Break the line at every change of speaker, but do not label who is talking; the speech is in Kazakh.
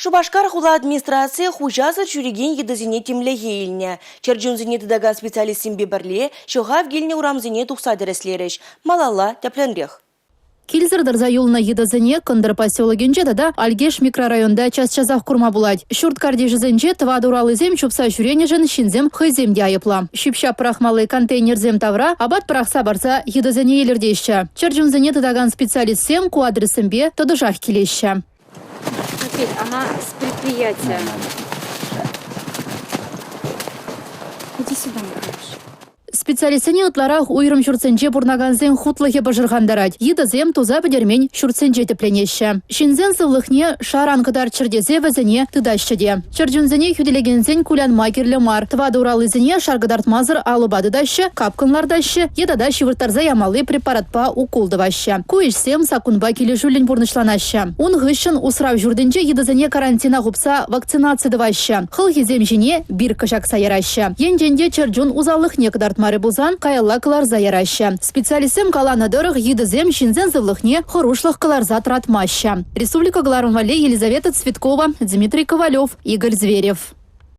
Шубашкар хула администрация хужазы чуреген едізіне темлеге еліне. Черджунзіне тыдаган специалистин бебірле, шоға вгеліне урамзіне тұқса дәреслеріш. Малалла тәпләнрех.
Килзердерза юлна едізіне кындыр поселогенже да Альгеш микрорайонда час-часақ курма булать. Шурткарде жызенже твадуралы зем чупса жүренежін шинзем хыземде айыпла. Шипша прахмалы контейнерзем тавра, абат прахса барса едізіне елердеща. Черджунзіне тыдаган специалистсем ку адресембе тодыжах келеща.
Она с предприятия. Иди сюда, Михаил.
Специалистсене ытларах уйрым шурценже бурнаганзен хутлыхе бажыргандарать. Едізем туза бідермен шурценже тепленеща. Шинзен сывлыхне шаран кыдар чырдезе вазене тыдащаде. Чырджунзене хүделегензен кулян макерлі мар. Твады уралызене шаргадартмазыр алыбадыдаща, капкынлардаща, едада шивыртарза ямалы препаратпа укулдываща. Куишсем сакунба келе жүлін бурнышланаща. Он гыщын усрав жүрденже едізене карантина гупса вакцинациядываща. Хылхизем жіне бір кышак сайыраща. Енженде чырджун узалыхне кыдартма Бузан каялла кыларза яраща. Специалистсем калана дырых едізем шинзен зывлыхне хорушлых кыларза тратмаща. Республика Галарунвале Елизавета Цветкова, Дмитрий Ковалев, Игорь Зверев.